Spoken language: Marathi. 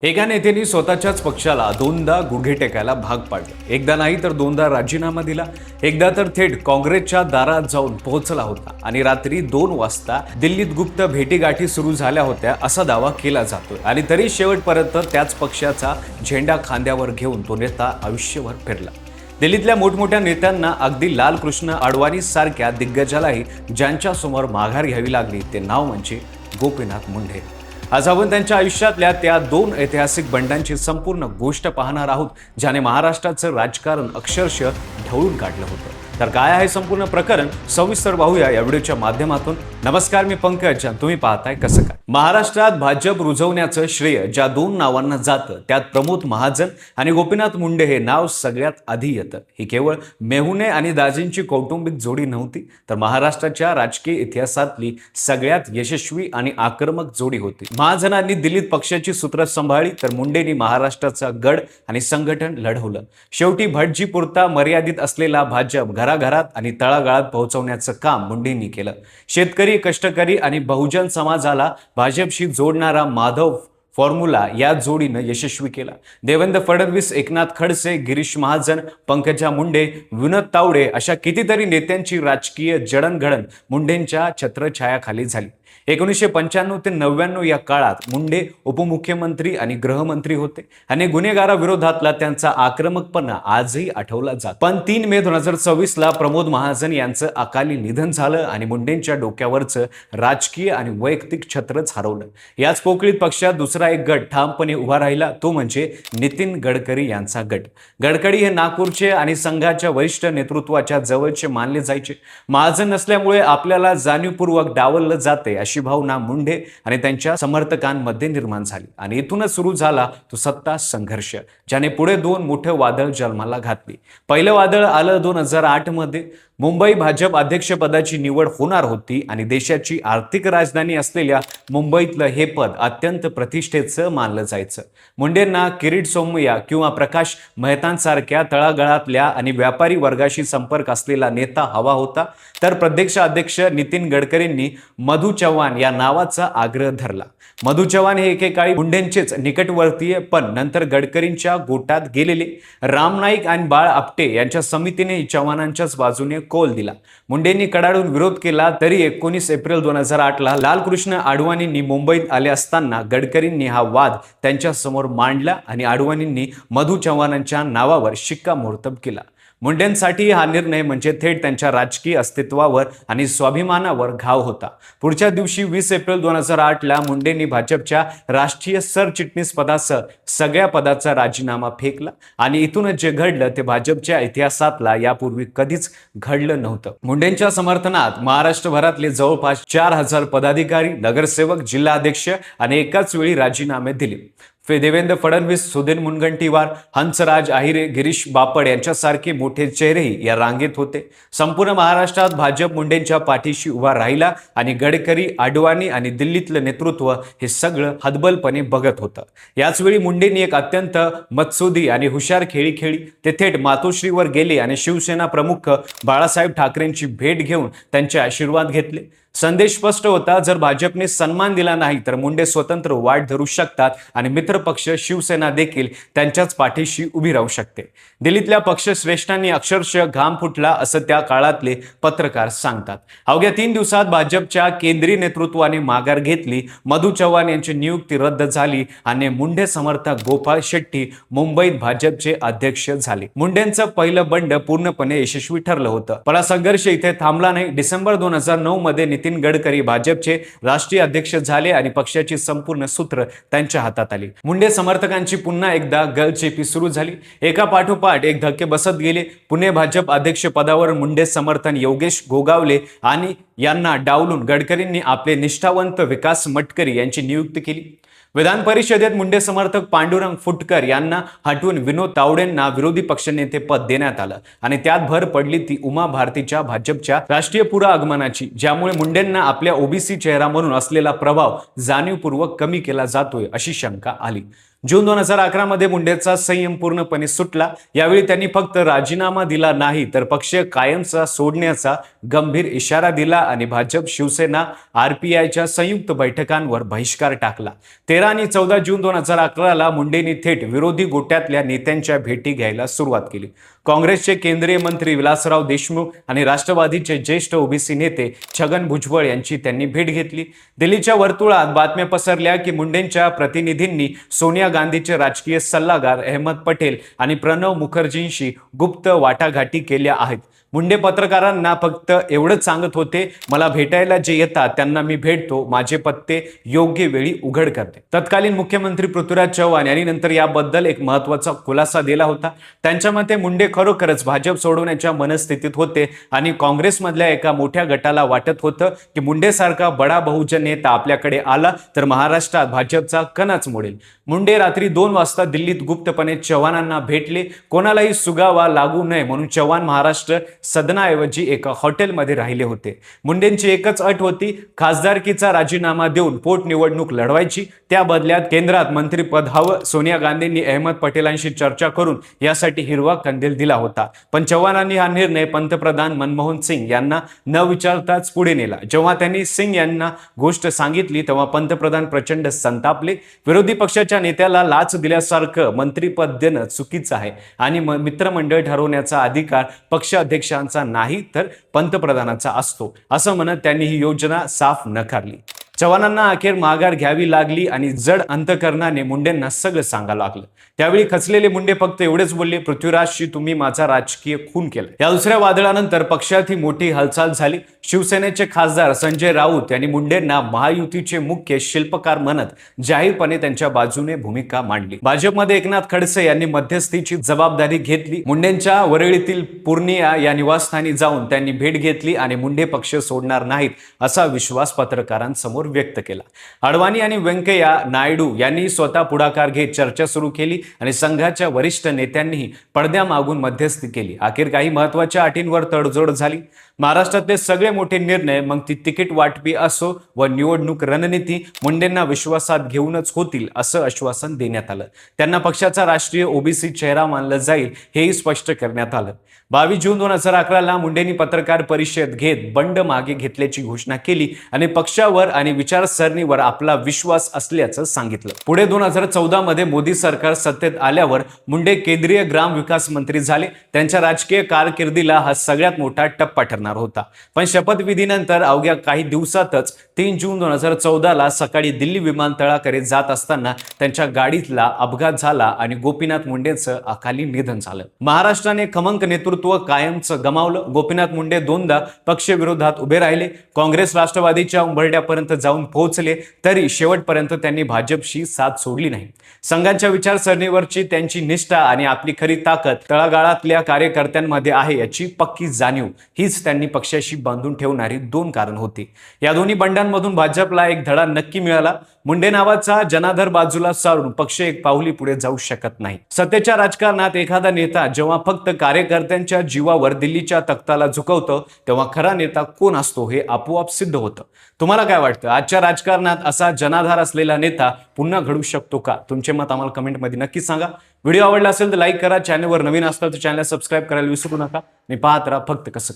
एका नेत्याने स्वतःच्याच पक्षाला दोनदा गुढे टेकायला भाग पाडलं. एकदा नाही तर दोनदा राजीनामा दिला. एकदा तर थेट काँग्रेसच्या दारात जाऊन पोहोचला होता आणि रात्री 2 वाजता दिल्लीत गुप्त भेटीगाठी सुरू झाल्या होत्या असा दावा केला जातोय. आणि तरी शेवटपर्यंत त्याच पक्षाचा झेंडा खांद्यावर घेऊन तो नेता आयुष्यभर फिरला. दिल्लीतल्या मोठमोठ्या नेत्यांना अगदी लालकृष्ण अडवाणी सारख्या दिग्गजालाही ज्यांच्या समोर माघार घ्यावी लागली ते नाव म्हणजे गोपीनाथ मुंडे. आज आपण त्यांच्या आयुष्यातल्या त्या 2 ऐतिहासिक बंडांची संपूर्ण गोष्ट पाहणार आहोत ज्याने महाराष्ट्राचं राजकारण अक्षरशः ढवळून काढलं होतं. तर काय आहे संपूर्ण प्रकरण सविस्तर पाहूया या व्हिडिओच्या माध्यमातून. नमस्कार, मी पंकज आणि तुम्ही पाहताय कसं काय. महाराष्ट्रात भाजप रुजवण्याचं श्रेय ज्या 2 नावांना जातं त्यात प्रमोद महाजन आणि गोपीनाथ मुंडे हे नाव सगळ्यात आधी येतं. ही केवळ मेहुणे आणि दाजींची कौटुंबिक जोडी नव्हती तर महाराष्ट्राच्या राजकीय इतिहासातली सगळ्यात यशस्वी आणि आक्रमक जोडी होती. महाजनांनी दिल्लीत पक्षाची सूत्र सांभाळली तर मुंडेंनी महाराष्ट्राचा गड आणि संघटन लढवलं. शेवटी भटजीपुरता मर्यादित असलेला भाजप घराघरात आणि तळागाळात पोहोचवण्याचं काम मुंडेंनी केलं. शेतकरी, कष्टकरी आणि बहुजन समाजाला भाजपशी जोडणारा माधव फॉर्म्युला या जोडीनं यशस्वी केला. देवेंद्र फडणवीस, एकनाथ खडसे, गिरीश महाजन, पंकजा मुंडे, विनोद तावडे अशा कितीतरी नेत्यांची राजकीय जडणघडण मुंडेंच्या छत्रछायाखाली झाली. 1995 ते 99 या काळात मुंडे उपमुख्यमंत्री आणि गृहमंत्री होते आणि गुन्हेगाराविरोधातला त्यांचा आक्रमकपणा आजही आठवला जातो. पण 3 मे 2024 ला प्रमोद महाजन यांचं अकाली निधन झालं आणि मुंडेंच्या डोक्यावरचं राजकीय आणि वैयक्तिक छत्रच हरवलं. याच पोकळीत पक्षात दुसरा एक गट ठामपणे उभा राहिला, तो म्हणजे नितीन गडकरी यांचा गट. गडकरी हे नागपूरचे आणि संघाच्या वरिष्ठ नेतृत्वाच्या जवळचे मानले जायचे. महाजन नसल्यामुळे आपल्याला जाणीवपूर्वक डावललं जाते अशी भावना मुंडे आणि त्यांच्या समर्थकांमध्ये निर्माण झाली आणि इथूनच सुरू झाला तो सत्ता संघर्ष ज्याने पुढे 2 मोठे वादळ जन्माला घातली. पहिलं वादळ आलं 2008 मध्ये. मुंबई भाजप अध्यक्षपदाची निवड होणार होती आणि देशाची आर्थिक राजधानी असलेल्या मुंबईतलं हे पद अत्यंत प्रतिष्ठेचं मानलं जायचं. मुंडेंना किरीट सोमय्या किंवा प्रकाश मेहतांसारख्या तळागाळातल्या आणि व्यापारी वर्गाशी संपर्क असलेला नेता हवा होता तर प्रदेशाध्यक्ष नितीन गडकरींनी मधु चव्हाण या नावाचा आग्रह धरला. मधु चव्हाण हे एकेकाळी मुंडेंचेच निकटवर्तीय पण नंतर गडकरींच्या गोटात गेलेले. राम नाईक आणि बाळ आपटे यांच्या समितीने चव्हाणांच्याच बाजूने कौल दिला. मुंडेंनी कडाडून विरोध केला तरी 19 एप्रिल 2008 ला लालकृष्ण अडवाणींनी मुंबईत आले असताना गडकरींनी हा वाद त्यांच्या समोर मांडला आणि अडवाणींनी मधु चव्हाणांच्या नावावर शिक्कामोर्तब केला. मुंडेंसाठी हा निर्णय म्हणजे थेट त्यांच्या राजकीय अस्तित्वावर आणि स्वाभिमानावर घाव होता. पुढच्या दिवशी 20 एप्रिल 2008 ला मुंडेंनी भाजपच्या राष्ट्रीय सरचिटणीस पदासह सगळ्या पदाचा राजीनामा फेकला आणि इथूनच जे घडलं ते भाजपच्या इतिहासातला यापूर्वी कधीच घडलं नव्हतं. मुंडेंच्या समर्थनात महाराष्ट्रभरातले जवळपास 4000 पदाधिकारी, नगरसेवक, जिल्हाध्यक्ष आणि एकाच वेळी राजीनामे दिले. देवेंद्र फडणवीस, सुधीर मुनगंटीवार, हंसराज अहिरे, गिरीश बापट यांच्यासारखे मोठे चेहरेही या रांगेत होते. संपूर्ण महाराष्ट्रात भाजप मुंडेंच्या पाठीशी उभा राहिला आणि गडकरी, अडवाणी आणि दिल्लीतलं नेतृत्व हे सगळं हतबलपणे बघत होतं. याचवेळी मुंडेंनी एक अत्यंत मत्सुदी आणि हुशार खेळी खेळली. ते थेट मातोश्रीवर गेले आणि शिवसेना प्रमुख बाळासाहेब ठाकरेंची भेट घेऊन त्यांचे आशीर्वाद घेतले. संदेश स्पष्ट होता, जर भाजपने सन्मान दिला नाही तर मुंडे स्वतंत्र वाट धरू शकतात आणि मित्रपक्ष शिवसेना देखील त्यांच्याच पाठीशी उभी राहू शकते. दिल्लीतल्या पक्षश्रेष्ठांनी अक्षरशः घाम फुटला असं त्या काळातले पत्रकार सांगतात. अवघ्या 3 दिवसात भाजपच्या केंद्रीय नेतृत्वाने माघार घेतली. मधु चव्हाण यांची नियुक्ती रद्द झाली आणि मुंडे समर्थक गोपाळ शेट्टी मुंबईत भाजपचे अध्यक्ष झाले. मुंडेंचं पहिलं बंड पूर्णपणे यशस्वी ठरलं होतं. पण हा संघर्ष इथे थांबला नाही. डिसेंबर 2009 मध्ये नितीन गडकरी भाजपचे राष्ट्रीय अध्यक्ष झाले आणि पक्षाची संपूर्ण सूत्र त्यांच्या हातात आली. मुंडे समर्थकांची पुन्हा एकदा गळचेपी सुरू झाली. एका पाठोपाठ एक धक्के बसत गेले. पुणे भाजप अध्यक्ष पदावर मुंडे समर्थन योगेश गोगावले आणि यांना डावलून गडकरींनी आपले निष्ठावंत विकास मटकरी यांची नियुक्ती केली. विधान परिषदेत मुंडे समर्थक पांडुरंग फुटकर यांना हटवून विनोद तावडेंना विरोधी पक्षनेते पद देण्यात आलं आणि त्यात भर पडली ती उमा भारतीच्या भाजपच्या राष्ट्रीय पुनरागमनाची, ज्यामुळे मुंडेंना आपल्या ओबीसी चेहरा म्हणून असलेला प्रभाव जाणीवपूर्वक कमी केला जातोय अशी शंका आली. जून 2011 मध्ये मुंडेचा संयम पूर्णपणे सुटला। यावेळी त्यांनी फक्त राजीनामा दिला नाही तर पक्ष कायमचा सोडण्याचा गंभीर इशारा दिला आणि भाजप, शिवसेना, आरपीआयच्या संयुक्त बैठकांवर बहिष्कार टाकला। 13 आणि 14 जून 2011ला मुंडेंनी थेट विरोधी गोट्यातल्या नेत्यांच्या भेटी घ्यायला सुरुवात केली। काँग्रेसचे केंद्रीय मंत्री विलासराव देशमुख आणि राष्ट्रवादीचे ज्येष्ठ ओबीसी नेते छगन भुजबळ यांची त्यांनी भेट घेतली। दिल्लीच्या वर्तुळात बातम्या पसरल्या की मुंडेंच्या प्रतिनिधींनी सोनिया गांधीचे राजकीय सल्लागार अहमद पटेल आणि प्रणव मुखर्जींशी गुप्त वाटाघाटी केल्या आहेत। मुंडे पत्रकारांना फक्त एवढंच सांगत होते, मला भेटायला जे येतात त्यांना मी भेटतो, माझे पत्ते योग्य वेळी उघड करते। तत्कालीन मुख्यमंत्री पृथ्वीराज चव्हाण यांनी नंतर याबद्दल एक महत्त्वाचा खुलासा दिला होता। त्यांच्या मते मुंडे खरोखरच भाजप सोडवण्याच्या मनस्थितीत होते आणि काँग्रेसमधल्या एका मोठ्या गटाला वाटत होतं की मुंडेसारखा बडा बहुजन नेता आपल्याकडे आला तर महाराष्ट्रात भाजपचा कणाच मोडेल। मुंडे रात्री 2 वाजता दिल्लीत गुप्तपणे चव्हाणांना भेटले। कोणालाही सुगावा लागू नये म्हणून चव्हाण महाराष्ट्र सदनाऐवजी एका हॉटेलमध्ये राहिले होते। मुंडेंची एकच अट होती, खासदारकीचा राजीनामा देऊन पोटनिवडणूक लढवायची, त्या बदल्यात केंद्रात मंत्रिपद हवं। सोनिया गांधींनी अहमद पटेलांशी चर्चा करून यासाठी हिरवा कंदील दिला होता, पण चव्हाणांनी हा निर्णय पंतप्रधान मनमोहन सिंग यांना न विचारताच पुढे नेला। जेव्हा त्यांनी सिंग यांना गोष्ट सांगितली तेव्हा पंतप्रधान प्रचंड संतापले। विरोधी पक्षाच्या नेत्याला लाच दिल्यासारखं मंत्रिपद देणं चुकीचं आहे आणि मित्रमंडळ ठरवण्याचा अधिकार पक्षाध्यक्षांचा नाही तर पंतप्रधानाचा असतो, असं म्हणत त्यांनी ही योजना साफ नकारली। चव्हाणांना अखेर माघार घ्यावी लागली आणि जड अंतकरणाने मुंडेंना सगळं सांगायला लागलं। त्यावेळी खचलेले मुंडे फक्त एवढेच बोलले, पृथ्वीराजशी तुम्ही माझा राजकीय खून केला। या दुसऱ्या वादळानंतर पक्षात ही मोठी हालचाल झाली। शिवसेनेचे खासदार संजय राऊत यांनी मुंडेंना महायुतीचे मुख्य शिल्पकार म्हणत जाहीरपणे त्यांच्या बाजूने भूमिका मांडली। भाजपमध्ये एकनाथ खडसे यांनी मध्यस्थीची जबाबदारी घेतली। मुंडेंच्या वरळीतील पूर्णिया या निवासस्थानी जाऊन त्यांनी भेट घेतली आणि मुंडे पक्ष सोडणार नाहीत असा विश्वास पत्रकारांसमोर व्यक्त केला। अडवाणी आणि व्यंकय्या नायडू यांनी स्वतः पुढाकार घेत चर्चा सुरू केली आणि संघाच्या वरिष्ठ नेत्यांनीही पडद्यामागून मध्यस्थी केली। अखेर काही महत्त्वाच्या अटींवर तडजोड झाली। महाराष्ट्रातले सगळे मोठे निर्णय, मग ती तिकीट वाटपी असो व निवडणूक रणनीती, मुंडेंना विश्वासात घेऊनच होतील असं आश्वासन देण्यात आलं। त्यांना पक्षाचा राष्ट्रीय ओबीसी चेहरा मानलं जाईल हेही स्पष्ट करण्यात आलं। 22 जून 2011ला मुंडेंनी पत्रकार परिषद घेत बंड मागे घेतल्याची घोषणा केली आणि पक्षावर आणि विचारसरणीवर आपला विश्वास असल्याचं सांगितलं। पुढे 2014 मध्ये मोदी सरकार सत्तेत आल्यावर मुंडे केंद्रीय ग्राम विकास मंत्री झाले। त्यांच्या राजकीय कारकिर्दीला हा सगळ्यात मोठा टप्पा ठरणार होता। पण शपथविधीनंतर अवघ्या काही दिवसातच 3 जून 2014ला सकाळी दिल्ली विमानतळाकडे जात असताना त्यांच्या गाडीतला अपघात झाला आणि गोपीनाथ मुंडेंचं अकाली निधन झालं। महाराष्ट्राने खमंग नेतृत्व कायमचं गमावलं। गोपीनाथ मुंडे 2दा पक्षविरोधात उभे राहिले, काँग्रेस राष्ट्रवादीच्या उंबरड्यापर्यंत जाऊन पोहोचले, तरी शेवटपर्यंत त्यांनी भाजपशी साथ सोडली नाही। संघाच्या विचारसरणीवरची त्यांची निष्ठा आणि आपली खरी ताकद तळागाळातल्या कार्यकर्त्यांमध्ये आहे याची पक्की जाणीव हीच त्यांनी पक्षाशी बांधून ठेवणारी 2 कारण होती। या दोन्ही बंडांमधून भाजपला एक धडा नक्की मिळाला। मुंडे नावाचा जनाधार बाजूला सारून पक्ष एक पाऊली पुढे जाऊ शकत नाही। सत्तेच्या राजकारणात एखादा नेता जेव्हा फक्त कार्यकर्त्यांच्या जीवावर दिल्लीच्या तख्ताला झुकवतो तेव्हा खरा नेता कोण असतो हे आपोआप सिद्ध होतं। तुम्हाला काय वाटतं, आजच्या राजकारणात असा जनाधार असलेला नेता पुन्हा घडू शकतो का? तुमचे मत आम्हाला कमेंटमध्ये नक्की सांगा। व्हिडिओ आवडला असेल तर लाईक करा, चॅनलवर नवीन असताल तर चॅनलला सबस्क्राईब करायला विसरू नका आणि पाहत राहा फक्त कसं।